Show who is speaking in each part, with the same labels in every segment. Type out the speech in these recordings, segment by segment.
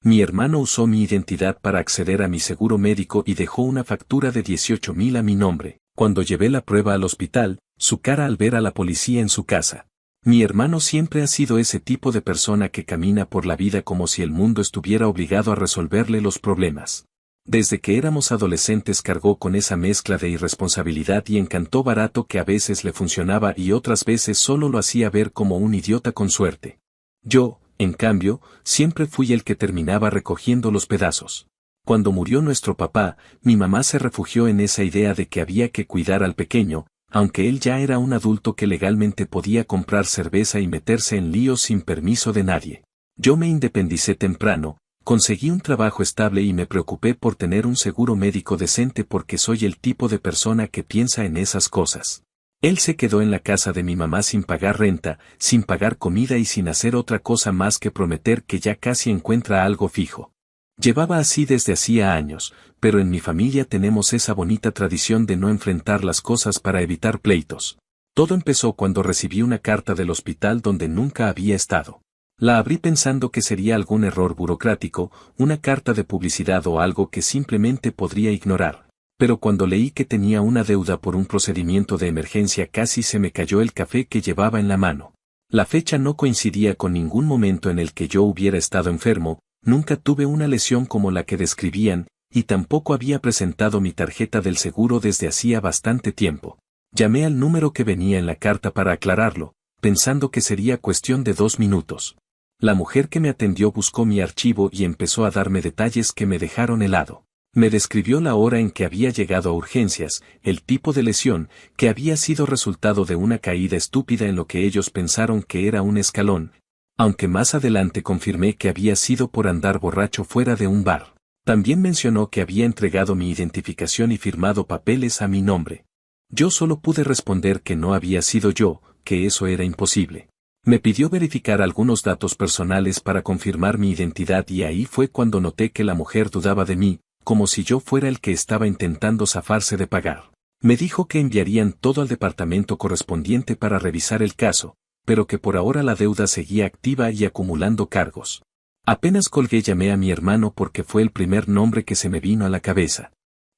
Speaker 1: Mi hermano usó mi identidad para acceder a mi seguro médico y dejó una factura de 18,000 a mi nombre. Cuando llevé la prueba al hospital, su cara al ver a la policía en su casa. Mi hermano siempre ha sido ese tipo de persona que camina por la vida como si el mundo estuviera obligado a resolverle los problemas. Desde que éramos adolescentes cargó con esa mezcla de irresponsabilidad y encanto barato que a veces le funcionaba y otras veces solo lo hacía ver como un idiota con suerte. Yo, en cambio, siempre fui el que terminaba recogiendo los pedazos. Cuando murió nuestro papá, mi mamá se refugió en esa idea de que había que cuidar al pequeño, aunque él ya era un adulto que legalmente podía comprar cerveza y meterse en líos sin permiso de nadie. Yo me independicé temprano, conseguí un trabajo estable y me preocupé por tener un seguro médico decente porque soy el tipo de persona que piensa en esas cosas. Él se quedó en la casa de mi mamá sin pagar renta, sin pagar comida y sin hacer otra cosa más que prometer que ya casi encuentra algo fijo. Llevaba así desde hacía años, pero en mi familia tenemos esa bonita tradición de no enfrentar las cosas para evitar pleitos. Todo empezó cuando recibí una carta del hospital donde nunca había estado. La abrí pensando que sería algún error burocrático, una carta de publicidad o algo que simplemente podría ignorar. Pero cuando leí que tenía una deuda por un procedimiento de emergencia casi se me cayó el café que llevaba en la mano. La fecha no coincidía con ningún momento en el que yo hubiera estado enfermo, nunca tuve una lesión como la que describían, y tampoco había presentado mi tarjeta del seguro desde hacía bastante tiempo. Llamé al número que venía en la carta para aclararlo, pensando que sería cuestión de 2 minutos. La mujer que me atendió buscó mi archivo y empezó a darme detalles que me dejaron helado. Me describió la hora en que había llegado a urgencias, el tipo de lesión, que había sido resultado de una caída estúpida en lo que ellos pensaron que era un escalón, aunque más adelante confirmé que había sido por andar borracho fuera de un bar. También mencionó que había entregado mi identificación y firmado papeles a mi nombre. Yo solo pude responder que no había sido yo, que eso era imposible. Me pidió verificar algunos datos personales para confirmar mi identidad y ahí fue cuando noté que la mujer dudaba de mí, como si yo fuera el que estaba intentando zafarse de pagar. Me dijo que enviarían todo al departamento correspondiente para revisar el caso, pero que por ahora la deuda seguía activa y acumulando cargos. Apenas colgué llamé a mi hermano porque fue el primer nombre que se me vino a la cabeza.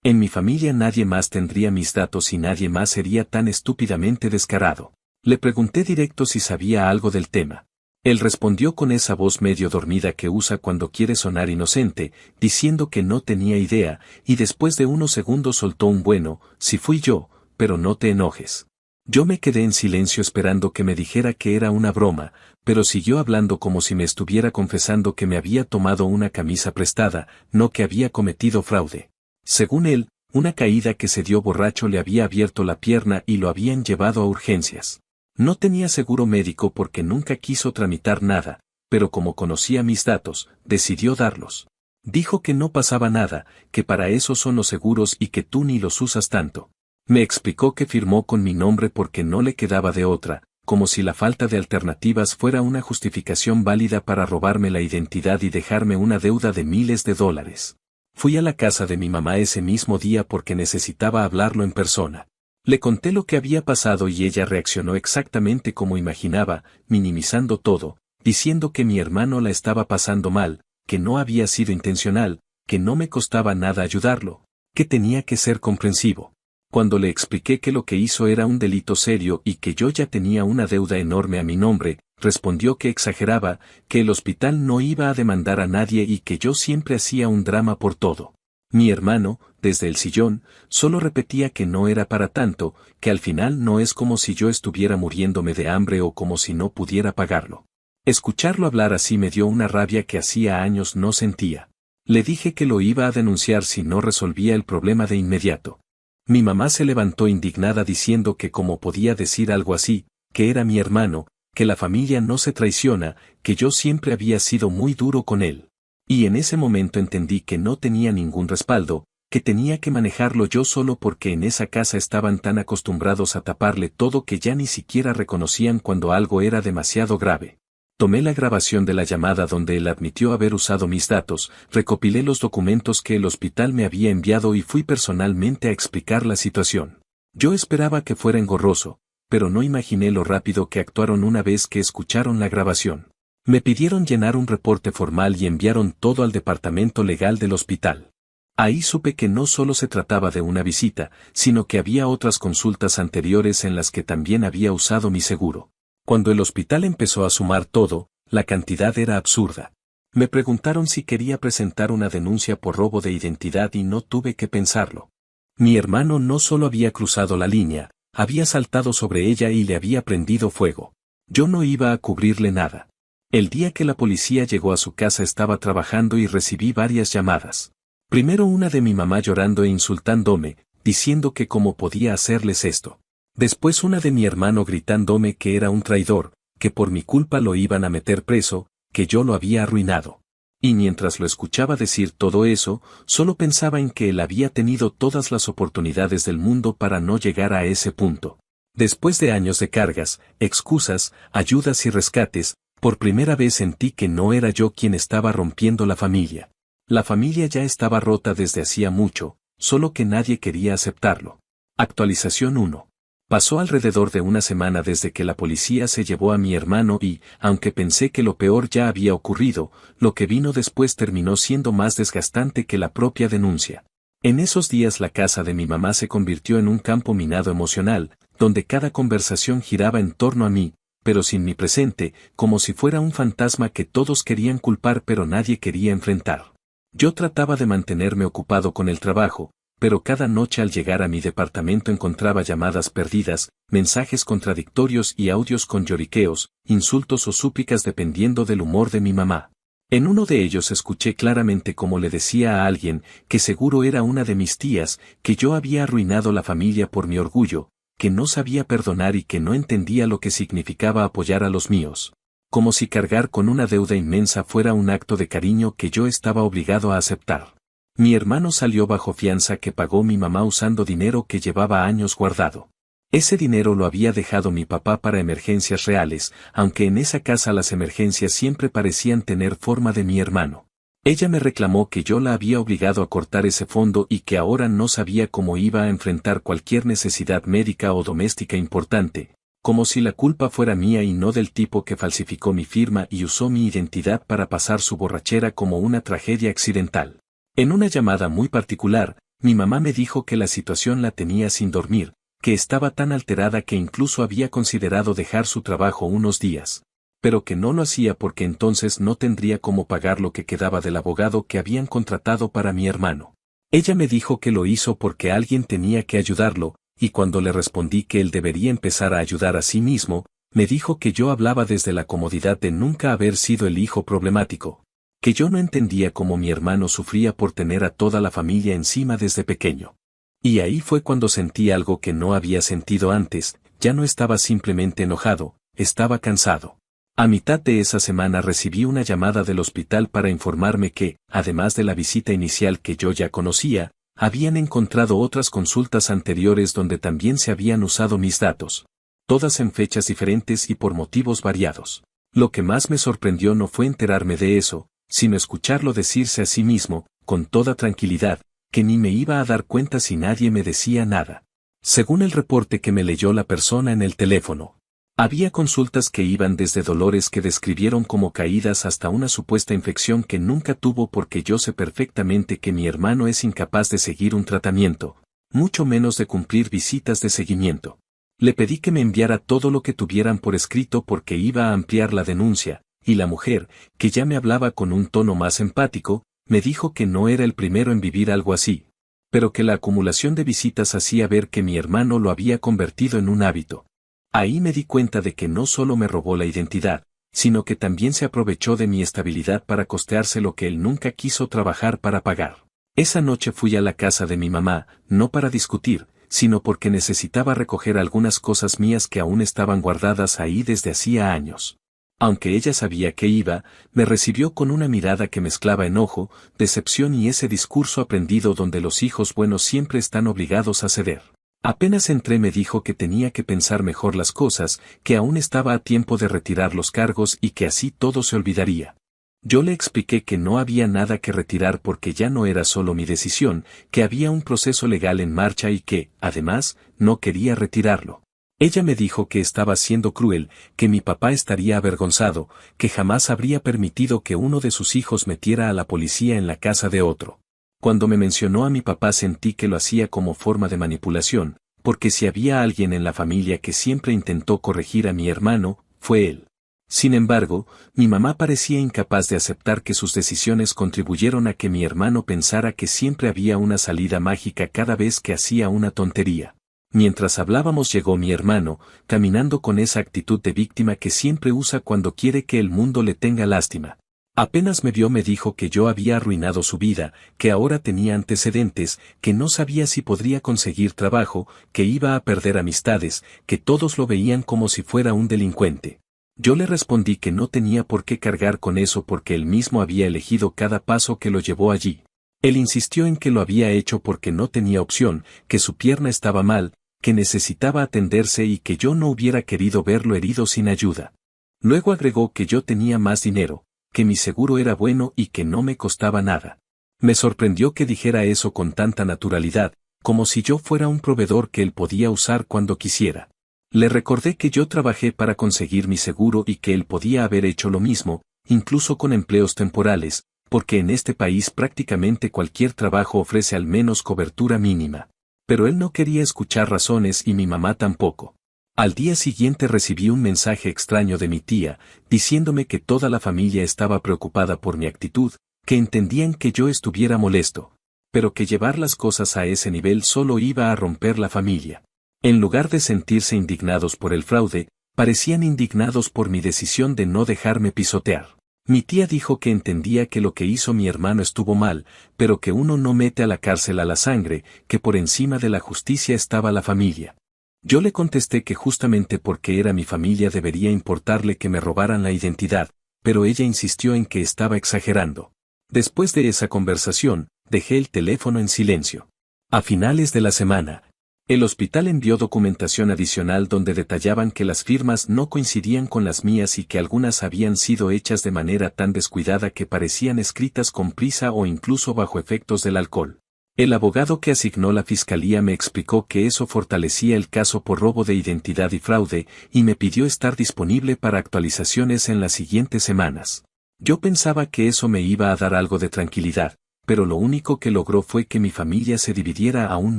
Speaker 1: En mi familia nadie más tendría mis datos y nadie más sería tan estúpidamente descarado. Le pregunté directo si sabía algo del tema. Él respondió con esa voz medio dormida que usa cuando quiere sonar inocente, diciendo que no tenía idea, y después de unos segundos soltó un bueno, sí fui yo, pero no te enojes. Yo me quedé en silencio esperando que me dijera que era una broma, pero siguió hablando como si me estuviera confesando que me había tomado una camisa prestada, no que había cometido fraude. Según él, una caída que se dio borracho le había abierto la pierna y lo habían llevado a urgencias. No tenía seguro médico porque nunca quiso tramitar nada, pero como conocía mis datos, decidió darlos. Dijo que no pasaba nada, que para eso son los seguros y que tú ni los usas tanto. Me explicó que firmó con mi nombre porque no le quedaba de otra, como si la falta de alternativas fuera una justificación válida para robarme la identidad y dejarme una deuda de miles de dólares. Fui a la casa de mi mamá ese mismo día porque necesitaba hablarlo en persona. Le conté lo que había pasado y ella reaccionó exactamente como imaginaba, minimizando todo, diciendo que mi hermano la estaba pasando mal, que no había sido intencional, que no me costaba nada ayudarlo, que tenía que ser comprensivo. Cuando le expliqué que lo que hizo era un delito serio y que yo ya tenía una deuda enorme a mi nombre, respondió que exageraba, que el hospital no iba a demandar a nadie y que yo siempre hacía un drama por todo. Mi hermano, desde el sillón, solo repetía que no era para tanto, que al final no es como si yo estuviera muriéndome de hambre o como si no pudiera pagarlo. Escucharlo hablar así me dio una rabia que hacía años no sentía. Le dije que lo iba a denunciar si no resolvía el problema de inmediato. Mi mamá se levantó indignada diciendo que cómo podía decir algo así, que era mi hermano, que la familia no se traiciona, que yo siempre había sido muy duro con él. Y en ese momento entendí que no tenía ningún respaldo, que tenía que manejarlo yo solo porque en esa casa estaban tan acostumbrados a taparle todo que ya ni siquiera reconocían cuando algo era demasiado grave. Tomé la grabación de la llamada donde él admitió haber usado mis datos, recopilé los documentos que el hospital me había enviado y fui personalmente a explicar la situación. Yo esperaba que fuera engorroso, pero no imaginé lo rápido que actuaron una vez que escucharon la grabación. Me pidieron llenar un reporte formal y enviaron todo al departamento legal del hospital. Ahí supe que no solo se trataba de una visita, sino que había otras consultas anteriores en las que también había usado mi seguro. Cuando el hospital empezó a sumar todo, la cantidad era absurda. Me preguntaron si quería presentar una denuncia por robo de identidad y no tuve que pensarlo. Mi hermano no solo había cruzado la línea, había saltado sobre ella y le había prendido fuego. Yo no iba a cubrirle nada. El día que la policía llegó a su casa estaba trabajando y recibí varias llamadas. Primero una de mi mamá llorando e insultándome, diciendo que cómo podía hacerles esto. Después una de mi hermano gritándome que era un traidor, que por mi culpa lo iban a meter preso, que yo lo había arruinado. Y mientras lo escuchaba decir todo eso, solo pensaba en que él había tenido todas las oportunidades del mundo para no llegar a ese punto. Después de años de cargas, excusas, ayudas y rescates, por primera vez sentí que no era yo quien estaba rompiendo la familia. La familia ya estaba rota desde hacía mucho, solo que nadie quería aceptarlo. Actualización 1. Pasó alrededor de una semana desde que la policía se llevó a mi hermano y, aunque pensé que lo peor ya había ocurrido, lo que vino después terminó siendo más desgastante que la propia denuncia. En esos días la casa de mi mamá se convirtió en un campo minado emocional, donde cada conversación giraba en torno a mí, pero sin mi presente, como si fuera un fantasma que todos querían culpar pero nadie quería enfrentar. Yo trataba de mantenerme ocupado con el trabajo, pero cada noche al llegar a mi departamento encontraba llamadas perdidas, mensajes contradictorios y audios con lloriqueos, insultos o súplicas dependiendo del humor de mi mamá. En uno de ellos escuché claramente cómo le decía a alguien, que seguro era una de mis tías, que yo había arruinado la familia por mi orgullo, que no sabía perdonar y que no entendía lo que significaba apoyar a los míos. Como si cargar con una deuda inmensa fuera un acto de cariño que yo estaba obligado a aceptar. Mi hermano salió bajo fianza que pagó mi mamá usando dinero que llevaba años guardado. Ese dinero lo había dejado mi papá para emergencias reales, aunque en esa casa las emergencias siempre parecían tener forma de mi hermano. Ella me reclamó que yo la había obligado a cortar ese fondo y que ahora no sabía cómo iba a enfrentar cualquier necesidad médica o doméstica importante, como si la culpa fuera mía y no del tipo que falsificó mi firma y usó mi identidad para pasar su borrachera como una tragedia accidental. En una llamada muy particular, mi mamá me dijo que la situación la tenía sin dormir, que estaba tan alterada que incluso había considerado dejar su trabajo unos días, pero que no lo hacía porque entonces no tendría cómo pagar lo que quedaba del abogado que habían contratado para mi hermano. Ella me dijo que lo hizo porque alguien tenía que ayudarlo, y cuando le respondí que él debería empezar a ayudar a sí mismo, me dijo que yo hablaba desde la comodidad de nunca haber sido el hijo problemático, que yo no entendía cómo mi hermano sufría por tener a toda la familia encima desde pequeño. Y ahí fue cuando sentí algo que no había sentido antes, ya no estaba simplemente enojado, estaba cansado. A mitad de esa semana recibí una llamada del hospital para informarme que, además de la visita inicial que yo ya conocía, habían encontrado otras consultas anteriores donde también se habían usado mis datos, todas en fechas diferentes y por motivos variados. Lo que más me sorprendió no fue enterarme de eso, sino escucharlo decirse a sí mismo, con toda tranquilidad, que ni me iba a dar cuenta si nadie me decía nada. Según el reporte que me leyó la persona en el teléfono, había consultas que iban desde dolores que describieron como caídas hasta una supuesta infección que nunca tuvo porque yo sé perfectamente que mi hermano es incapaz de seguir un tratamiento, mucho menos de cumplir visitas de seguimiento. Le pedí que me enviara todo lo que tuvieran por escrito porque iba a ampliar la denuncia, y la mujer, que ya me hablaba con un tono más empático, me dijo que no era el primero en vivir algo así, pero que la acumulación de visitas hacía ver que mi hermano lo había convertido en un hábito. Ahí me di cuenta de que no solo me robó la identidad, sino que también se aprovechó de mi estabilidad para costearse lo que él nunca quiso trabajar para pagar. Esa noche fui a la casa de mi mamá, no para discutir, sino porque necesitaba recoger algunas cosas mías que aún estaban guardadas ahí desde hacía años. Aunque ella sabía que iba, me recibió con una mirada que mezclaba enojo, decepción y ese discurso aprendido donde los hijos buenos siempre están obligados a ceder. Apenas entré me dijo que tenía que pensar mejor las cosas, que aún estaba a tiempo de retirar los cargos y que así todo se olvidaría. Yo le expliqué que no había nada que retirar porque ya no era solo mi decisión, que había un proceso legal en marcha y que, además, no quería retirarlo. Ella me dijo que estaba siendo cruel, que mi papá estaría avergonzado, que jamás habría permitido que uno de sus hijos metiera a la policía en la casa de otro. Cuando me mencionó a mi papá sentí que lo hacía como forma de manipulación, porque si había alguien en la familia que siempre intentó corregir a mi hermano, fue él. Sin embargo, mi mamá parecía incapaz de aceptar que sus decisiones contribuyeron a que mi hermano pensara que siempre había una salida mágica cada vez que hacía una tontería. Mientras hablábamos llegó mi hermano, caminando con esa actitud de víctima que siempre usa cuando quiere que el mundo le tenga lástima. Apenas me vio me dijo que yo había arruinado su vida, que ahora tenía antecedentes, que no sabía si podría conseguir trabajo, que iba a perder amistades, que todos lo veían como si fuera un delincuente. Yo le respondí que no tenía por qué cargar con eso porque él mismo había elegido cada paso que lo llevó allí. Él insistió en que lo había hecho porque no tenía opción, que su pierna estaba mal, que necesitaba atenderse y que yo no hubiera querido verlo herido sin ayuda. Luego agregó que yo tenía más dinero, que mi seguro era bueno y que no me costaba nada. Me sorprendió que dijera eso con tanta naturalidad, como si yo fuera un proveedor que él podía usar cuando quisiera. Le recordé que yo trabajé para conseguir mi seguro y que él podía haber hecho lo mismo, incluso con empleos temporales, porque en este país prácticamente cualquier trabajo ofrece al menos cobertura mínima. Pero él no quería escuchar razones y mi mamá tampoco. Al día siguiente recibí un mensaje extraño de mi tía, diciéndome que toda la familia estaba preocupada por mi actitud, que entendían que yo estuviera molesto, pero que llevar las cosas a ese nivel solo iba a romper la familia. En lugar de sentirse indignados por el fraude, parecían indignados por mi decisión de no dejarme pisotear. Mi tía dijo que entendía que lo que hizo mi hermano estuvo mal, pero que uno no mete a la cárcel a la sangre, que por encima de la justicia estaba la familia. Yo le contesté que justamente porque era mi familia debería importarle que me robaran la identidad, pero ella insistió en que estaba exagerando. Después de esa conversación, dejé el teléfono en silencio. A finales de la semana, el hospital envió documentación adicional donde detallaban que las firmas no coincidían con las mías y que algunas habían sido hechas de manera tan descuidada que parecían escritas con prisa o incluso bajo efectos del alcohol. El abogado que asignó la fiscalía me explicó que eso fortalecía el caso por robo de identidad y fraude, y me pidió estar disponible para actualizaciones en las siguientes semanas. Yo pensaba que eso me iba a dar algo de tranquilidad, pero lo único que logró fue que mi familia se dividiera aún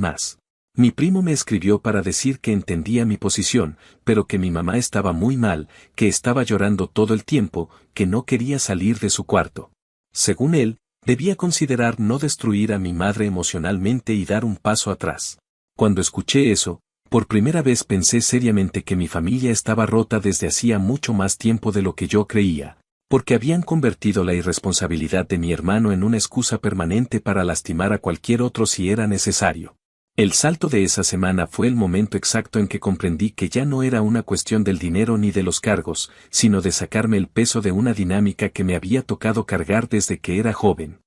Speaker 1: más. Mi primo me escribió para decir que entendía mi posición, pero que mi mamá estaba muy mal, que estaba llorando todo el tiempo, que no quería salir de su cuarto. Según él, debía considerar no destruir a mi madre emocionalmente y dar un paso atrás. Cuando escuché eso, por primera vez pensé seriamente que mi familia estaba rota desde hacía mucho más tiempo de lo que yo creía, porque habían convertido la irresponsabilidad de mi hermano en una excusa permanente para lastimar a cualquier otro si era necesario. El salto de esa semana fue el momento exacto en que comprendí que ya no era una cuestión del dinero ni de los cargos, sino de sacarme el peso de una dinámica que me había tocado cargar desde que era joven.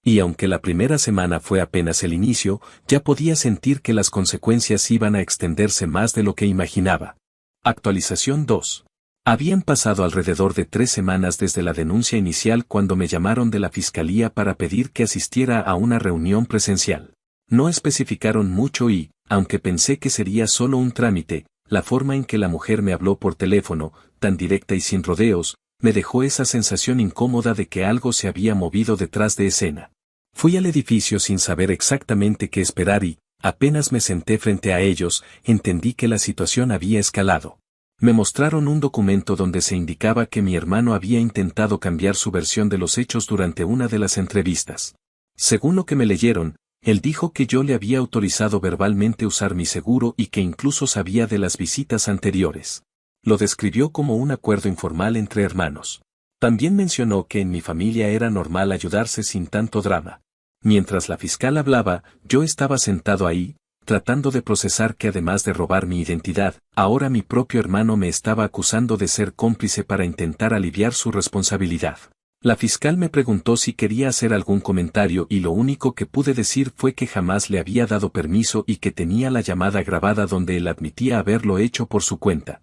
Speaker 1: Y aunque la primera semana fue apenas el inicio, ya podía sentir que las consecuencias iban a extenderse más de lo que imaginaba. Actualización 2. Habían pasado alrededor de 3 semanas desde la denuncia inicial cuando me llamaron de la fiscalía para pedir que asistiera a una reunión presencial. No especificaron mucho y, aunque pensé que sería solo un trámite, la forma en que la mujer me habló por teléfono, tan directa y sin rodeos, me dejó esa sensación incómoda de que algo se había movido detrás de escena. Fui al edificio sin saber exactamente qué esperar y, apenas me senté frente a ellos, entendí que la situación había escalado. Me mostraron un documento donde se indicaba que mi hermano había intentado cambiar su versión de los hechos durante una de las entrevistas. Según lo que me leyeron, él dijo que yo le había autorizado verbalmente usar mi seguro y que incluso sabía de las visitas anteriores. Lo describió como un acuerdo informal entre hermanos. También mencionó que en mi familia era normal ayudarse sin tanto drama. Mientras la fiscal hablaba, yo estaba sentado ahí, tratando de procesar que además de robar mi identidad, ahora mi propio hermano me estaba acusando de ser cómplice para intentar aliviar su responsabilidad. La fiscal me preguntó si quería hacer algún comentario y lo único que pude decir fue que jamás le había dado permiso y que tenía la llamada grabada donde él admitía haberlo hecho por su cuenta.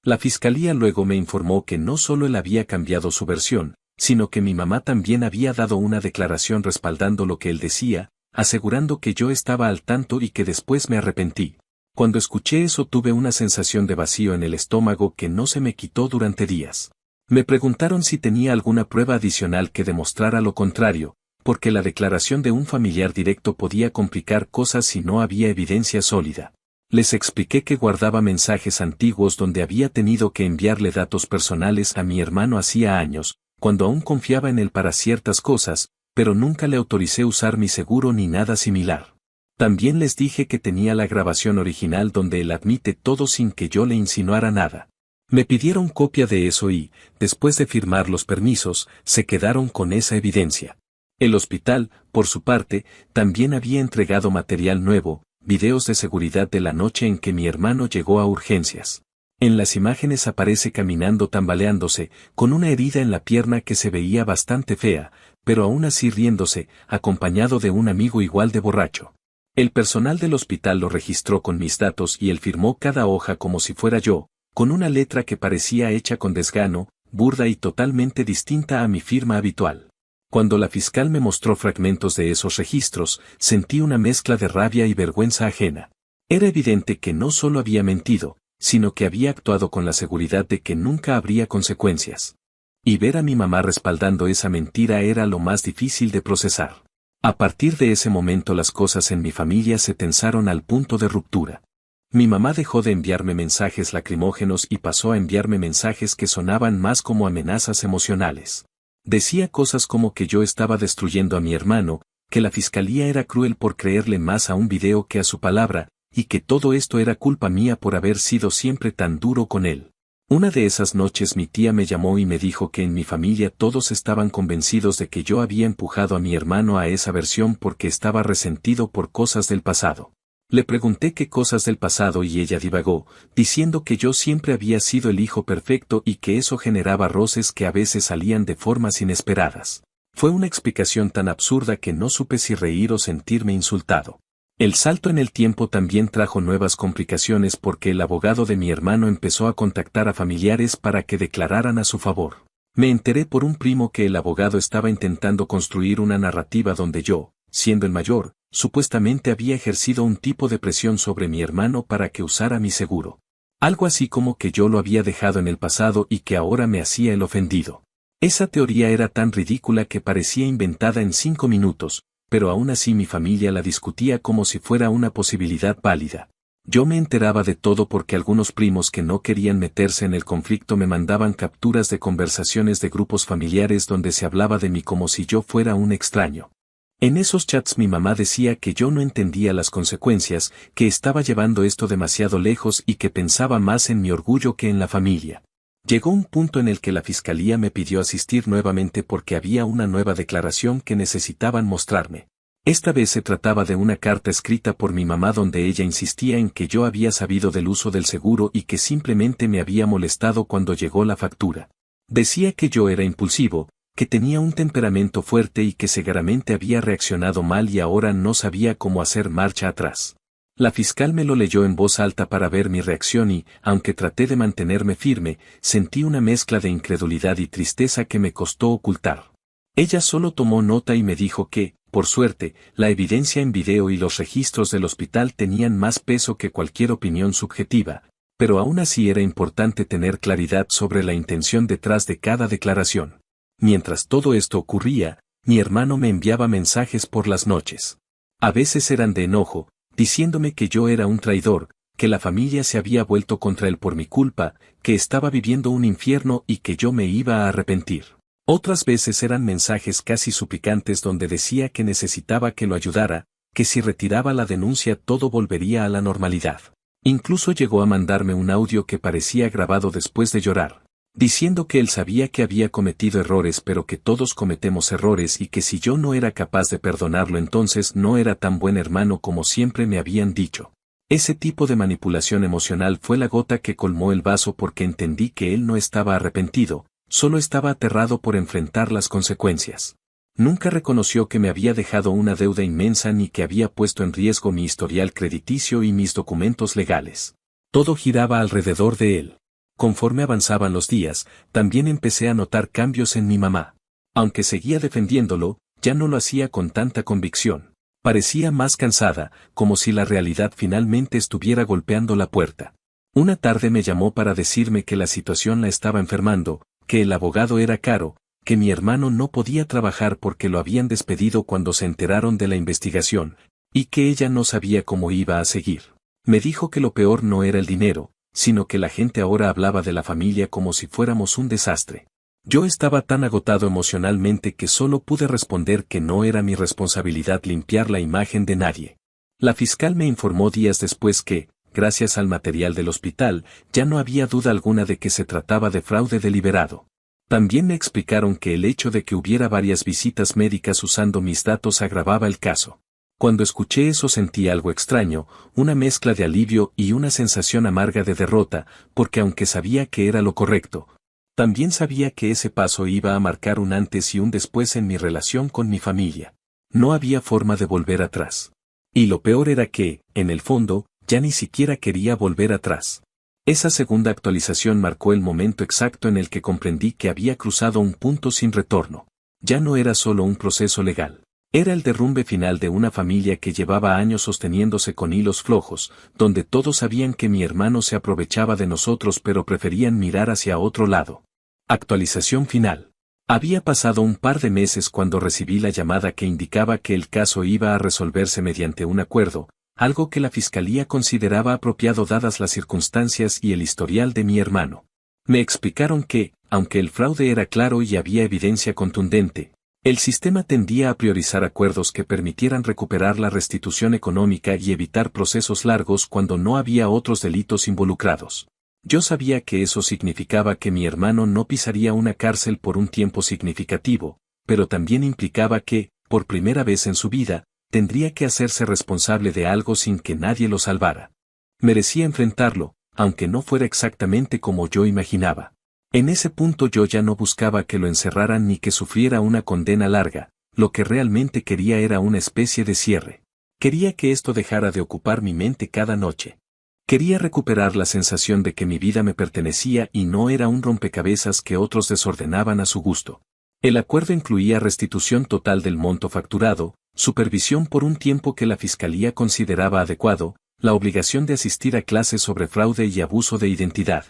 Speaker 1: La fiscalía luego me informó que no solo él había cambiado su versión, sino que mi mamá también había dado una declaración respaldando lo que él decía, asegurando que yo estaba al tanto y que después me arrepentí. Cuando escuché eso tuve una sensación de vacío en el estómago que no se me quitó durante días. Me preguntaron si tenía alguna prueba adicional que demostrara lo contrario, porque la declaración de un familiar directo podía complicar cosas si no había evidencia sólida. Les expliqué que guardaba mensajes antiguos donde había tenido que enviarle datos personales a mi hermano hacía años, cuando aún confiaba en él para ciertas cosas, pero nunca le autoricé usar mi seguro ni nada similar. También les dije que tenía la grabación original donde él admite todo sin que yo le insinuara nada. Me pidieron copia de eso y, después de firmar los permisos, se quedaron con esa evidencia. El hospital, por su parte, también había entregado material nuevo, videos de seguridad de la noche en que mi hermano llegó a urgencias. En las imágenes aparece caminando tambaleándose, con una herida en la pierna que se veía bastante fea, pero aún así riéndose, acompañado de un amigo igual de borracho. El personal del hospital lo registró con mis datos y él firmó cada hoja como si fuera yo, con una letra que parecía hecha con desgano, burda y totalmente distinta a mi firma habitual. Cuando la fiscal me mostró fragmentos de esos registros, sentí una mezcla de rabia y vergüenza ajena. Era evidente que no solo había mentido, sino que había actuado con la seguridad de que nunca habría consecuencias. Y ver a mi mamá respaldando esa mentira era lo más difícil de procesar. A partir de ese momento las cosas en mi familia se tensaron al punto de ruptura. Mi mamá dejó de enviarme mensajes lacrimógenos y pasó a enviarme mensajes que sonaban más como amenazas emocionales. Decía cosas como que yo estaba destruyendo a mi hermano, que la fiscalía era cruel por creerle más a un video que a su palabra, y que todo esto era culpa mía por haber sido siempre tan duro con él. Una de esas noches mi tía me llamó y me dijo que en mi familia todos estaban convencidos de que yo había empujado a mi hermano a esa versión porque estaba resentido por cosas del pasado. Le pregunté qué cosas del pasado y ella divagó, diciendo que yo siempre había sido el hijo perfecto y que eso generaba roces que a veces salían de formas inesperadas. Fue una explicación tan absurda que no supe si reír o sentirme insultado. El salto en el tiempo también trajo nuevas complicaciones porque el abogado de mi hermano empezó a contactar a familiares para que declararan a su favor. Me enteré por un primo que el abogado estaba intentando construir una narrativa donde yo, siendo el mayor, supuestamente había ejercido un tipo de presión sobre mi hermano para que usara mi seguro. Algo así como que yo lo había dejado en el pasado y que ahora me hacía el ofendido. Esa teoría era tan ridícula que parecía inventada en 5 minutos, pero aún así mi familia la discutía como si fuera una posibilidad válida. Yo me enteraba de todo porque algunos primos que no querían meterse en el conflicto me mandaban capturas de conversaciones de grupos familiares donde se hablaba de mí como si yo fuera un extraño. En esos chats mi mamá decía que yo no entendía las consecuencias, que estaba llevando esto demasiado lejos y que pensaba más en mi orgullo que en la familia. Llegó un punto en el que la fiscalía me pidió asistir nuevamente porque había una nueva declaración que necesitaban mostrarme. Esta vez se trataba de una carta escrita por mi mamá donde ella insistía en que yo había sabido del uso del seguro y que simplemente me había molestado cuando llegó la factura. Decía que yo era impulsivo, que tenía un temperamento fuerte y que seguramente había reaccionado mal y ahora no sabía cómo hacer marcha atrás. La fiscal me lo leyó en voz alta para ver mi reacción y, aunque traté de mantenerme firme, sentí una mezcla de incredulidad y tristeza que me costó ocultar. Ella solo tomó nota y me dijo que, por suerte, la evidencia en video y los registros del hospital tenían más peso que cualquier opinión subjetiva, pero aún así era importante tener claridad sobre la intención detrás de cada declaración. Mientras todo esto ocurría, mi hermano me enviaba mensajes por las noches. A veces eran de enojo, diciéndome que yo era un traidor, que la familia se había vuelto contra él por mi culpa, que estaba viviendo un infierno y que yo me iba a arrepentir. Otras veces eran mensajes casi suplicantes donde decía que necesitaba que lo ayudara, que si retiraba la denuncia todo volvería a la normalidad. Incluso llegó a mandarme un audio que parecía grabado después de llorar, diciendo que él sabía que había cometido errores pero que todos cometemos errores y que si yo no era capaz de perdonarlo entonces no era tan buen hermano como siempre me habían dicho. Ese tipo de manipulación emocional fue la gota que colmó el vaso porque entendí que él no estaba arrepentido, solo estaba aterrado por enfrentar las consecuencias. Nunca reconoció que me había dejado una deuda inmensa ni que había puesto en riesgo mi historial crediticio y mis documentos legales. Todo giraba alrededor de él. Conforme avanzaban los días, también empecé a notar cambios en mi mamá. Aunque seguía defendiéndolo, ya no lo hacía con tanta convicción. Parecía más cansada, como si la realidad finalmente estuviera golpeando la puerta. Una tarde me llamó para decirme que la situación la estaba enfermando, que el abogado era caro, que mi hermano no podía trabajar porque lo habían despedido cuando se enteraron de la investigación, y que ella no sabía cómo iba a seguir. Me dijo que lo peor no era el dinero, sino que la gente ahora hablaba de la familia como si fuéramos un desastre. Yo estaba tan agotado emocionalmente que solo pude responder que no era mi responsabilidad limpiar la imagen de nadie. La fiscal me informó días después que, gracias al material del hospital, ya no había duda alguna de que se trataba de fraude deliberado. También me explicaron que el hecho de que hubiera varias visitas médicas usando mis datos agravaba el caso. Cuando escuché eso sentí algo extraño, una mezcla de alivio y una sensación amarga de derrota, porque aunque sabía que era lo correcto, también sabía que ese paso iba a marcar un antes y un después en mi relación con mi familia. No había forma de volver atrás. Y lo peor era que, en el fondo, ya ni siquiera quería volver atrás. Esa segunda actualización marcó el momento exacto en el que comprendí que había cruzado un punto sin retorno. Ya no era solo un proceso legal. Era el derrumbe final de una familia que llevaba años sosteniéndose con hilos flojos, donde todos sabían que mi hermano se aprovechaba de nosotros pero preferían mirar hacia otro lado. Actualización final. Había pasado un par de meses cuando recibí la llamada que indicaba que el caso iba a resolverse mediante un acuerdo, algo que la fiscalía consideraba apropiado dadas las circunstancias y el historial de mi hermano. Me explicaron que, aunque el fraude era claro y había evidencia contundente, el sistema tendía a priorizar acuerdos que permitieran recuperar la restitución económica y evitar procesos largos cuando no había otros delitos involucrados. Yo sabía que eso significaba que mi hermano no pisaría una cárcel por un tiempo significativo, pero también implicaba que, por primera vez en su vida, tendría que hacerse responsable de algo sin que nadie lo salvara. Merecía enfrentarlo, aunque no fuera exactamente como yo imaginaba. En ese punto yo ya no buscaba que lo encerraran ni que sufriera una condena larga, lo que realmente quería era una especie de cierre. Quería que esto dejara de ocupar mi mente cada noche. Quería recuperar la sensación de que mi vida me pertenecía y no era un rompecabezas que otros desordenaban a su gusto. El acuerdo incluía restitución total del monto facturado, supervisión por un tiempo que la fiscalía consideraba adecuado, la obligación de asistir a clases sobre fraude y abuso de identidad,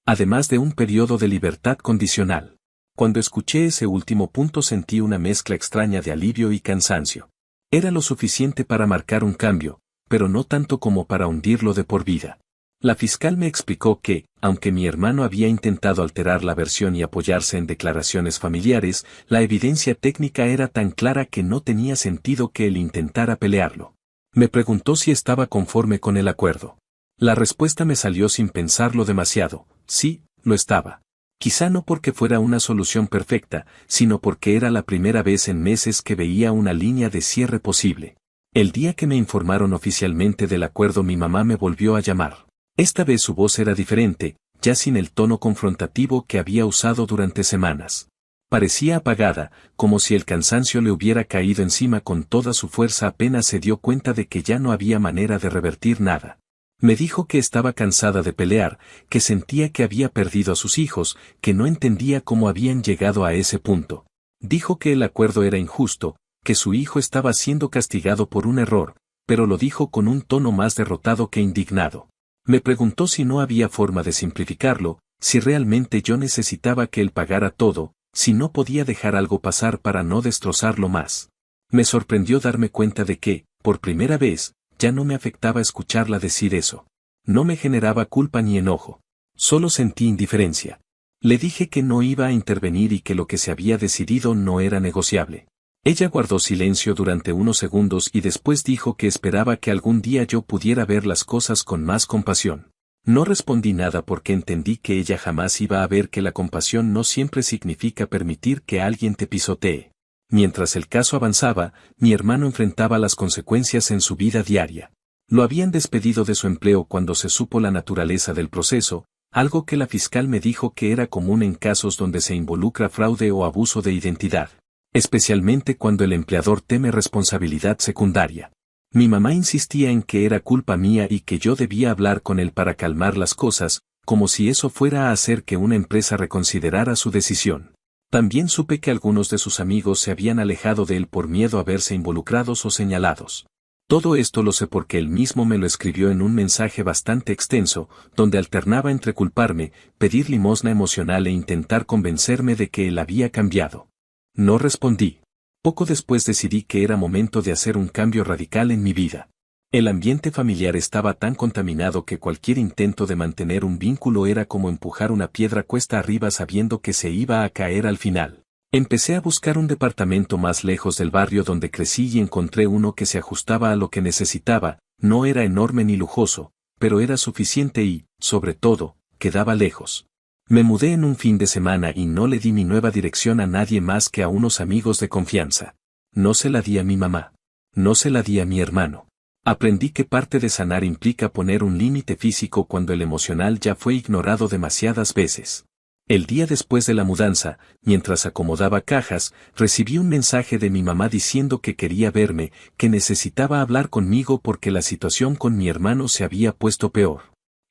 Speaker 1: además de un periodo de libertad condicional. Cuando escuché ese último punto sentí una mezcla extraña de alivio y cansancio. Era lo suficiente para marcar un cambio, pero no tanto como para hundirlo de por vida. La fiscal me explicó que, aunque mi hermano había intentado alterar la versión y apoyarse en declaraciones familiares, la evidencia técnica era tan clara que no tenía sentido que él intentara pelearlo. Me preguntó si estaba conforme con el acuerdo. La respuesta me salió sin pensarlo demasiado: sí, lo estaba. Quizá no porque fuera una solución perfecta, sino porque era la primera vez en meses que veía una línea de cierre posible. El día que me informaron oficialmente del acuerdo mi mamá me volvió a llamar. Esta vez su voz era diferente, ya sin el tono confrontativo que había usado durante semanas. Parecía apagada, como si el cansancio le hubiera caído encima con toda su fuerza apenas se dio cuenta de que ya no había manera de revertir nada. Me dijo que estaba cansada de pelear, que sentía que había perdido a sus hijos, que no entendía cómo habían llegado a ese punto. Dijo que el acuerdo era injusto, que su hijo estaba siendo castigado por un error, pero lo dijo con un tono más derrotado que indignado. Me preguntó si no había forma de simplificarlo, si realmente yo necesitaba que él pagara todo, si no podía dejar algo pasar para no destrozarlo más. Me sorprendió darme cuenta de que, por primera vez, ya no me afectaba escucharla decir eso. No me generaba culpa ni enojo. Solo sentí indiferencia. Le dije que no iba a intervenir y que lo que se había decidido no era negociable. Ella guardó silencio durante unos segundos y después dijo que esperaba que algún día yo pudiera ver las cosas con más compasión. No respondí nada porque entendí que ella jamás iba a ver que la compasión no siempre significa permitir que alguien te pisotee. Mientras el caso avanzaba, mi hermano enfrentaba las consecuencias en su vida diaria. Lo habían despedido de su empleo cuando se supo la naturaleza del proceso, algo que la fiscal me dijo que era común en casos donde se involucra fraude o abuso de identidad, especialmente cuando el empleador teme responsabilidad secundaria. Mi mamá insistía en que era culpa mía y que yo debía hablar con él para calmar las cosas, como si eso fuera a hacer que una empresa reconsiderara su decisión. También supe que algunos de sus amigos se habían alejado de él por miedo a verse involucrados o señalados. Todo esto lo sé porque él mismo me lo escribió en un mensaje bastante extenso, donde alternaba entre culparme, pedir limosna emocional e intentar convencerme de que él había cambiado. No respondí. Poco después decidí que era momento de hacer un cambio radical en mi vida. El ambiente familiar estaba tan contaminado que cualquier intento de mantener un vínculo era como empujar una piedra cuesta arriba sabiendo que se iba a caer al final. Empecé a buscar un departamento más lejos del barrio donde crecí y encontré uno que se ajustaba a lo que necesitaba. No era enorme ni lujoso, pero era suficiente y, sobre todo, quedaba lejos. Me mudé en un fin de semana y no le di mi nueva dirección a nadie más que a unos amigos de confianza. No se la di a mi mamá. No se la di a mi hermano. Aprendí que parte de sanar implica poner un límite físico cuando el emocional ya fue ignorado demasiadas veces. El día después de la mudanza, mientras acomodaba cajas, recibí un mensaje de mi mamá diciendo que quería verme, que necesitaba hablar conmigo porque la situación con mi hermano se había puesto peor.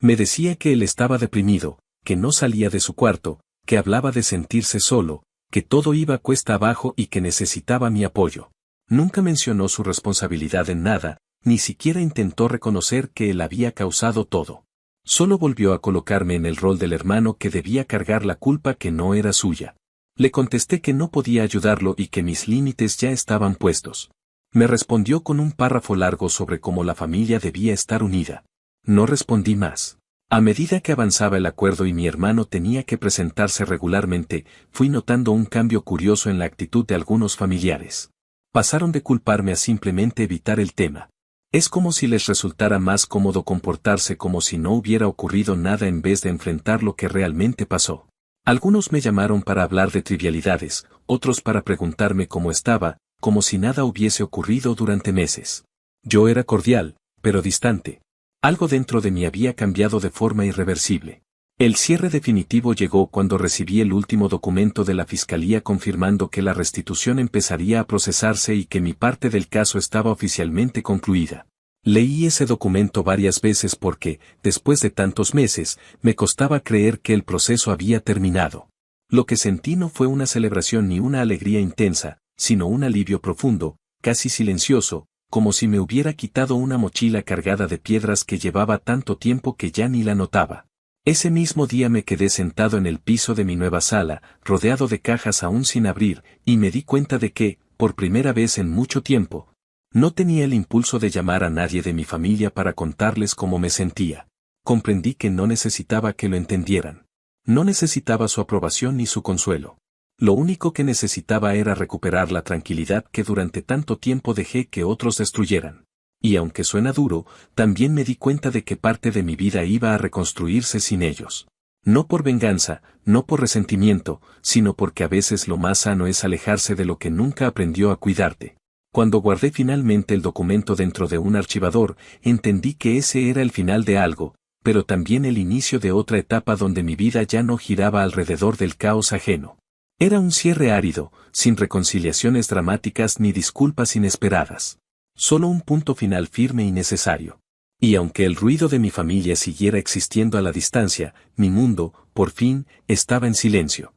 Speaker 1: Me decía que él estaba deprimido, que no salía de su cuarto, que hablaba de sentirse solo, que todo iba cuesta abajo y que necesitaba mi apoyo. Nunca mencionó su responsabilidad en nada, ni siquiera intentó reconocer que él había causado todo. Solo volvió a colocarme en el rol del hermano que debía cargar la culpa que no era suya. Le contesté que no podía ayudarlo y que mis límites ya estaban puestos. Me respondió con un párrafo largo sobre cómo la familia debía estar unida. No respondí más. A medida que avanzaba el acuerdo y mi hermano tenía que presentarse regularmente, fui notando un cambio curioso en la actitud de algunos familiares. Pasaron de culparme a simplemente evitar el tema. Es como si les resultara más cómodo comportarse como si no hubiera ocurrido nada en vez de enfrentar lo que realmente pasó. Algunos me llamaron para hablar de trivialidades, otros para preguntarme cómo estaba, como si nada hubiese ocurrido durante meses. Yo era cordial, pero distante. Algo dentro de mí había cambiado de forma irreversible. El cierre definitivo llegó cuando recibí el último documento de la fiscalía confirmando que la restitución empezaría a procesarse y que mi parte del caso estaba oficialmente concluida. Leí ese documento varias veces porque, después de tantos meses, me costaba creer que el proceso había terminado. Lo que sentí no fue una celebración ni una alegría intensa, sino un alivio profundo, casi silencioso, como si me hubiera quitado una mochila cargada de piedras que llevaba tanto tiempo que ya ni la notaba. Ese mismo día me quedé sentado en el piso de mi nueva sala, rodeado de cajas aún sin abrir, y me di cuenta de que, por primera vez en mucho tiempo, no tenía el impulso de llamar a nadie de mi familia para contarles cómo me sentía. Comprendí que no necesitaba que lo entendieran. No necesitaba su aprobación ni su consuelo. Lo único que necesitaba era recuperar la tranquilidad que durante tanto tiempo dejé que otros destruyeran. Y aunque suena duro, también me di cuenta de que parte de mi vida iba a reconstruirse sin ellos. No por venganza, no por resentimiento, sino porque a veces lo más sano es alejarse de lo que nunca aprendió a cuidarte. Cuando guardé finalmente el documento dentro de un archivador, entendí que ese era el final de algo, pero también el inicio de otra etapa donde mi vida ya no giraba alrededor del caos ajeno. Era un cierre árido, sin reconciliaciones dramáticas ni disculpas inesperadas. Solo un punto final firme y necesario. Y aunque el ruido de mi familia siguiera existiendo a la distancia, mi mundo, por fin, estaba en silencio.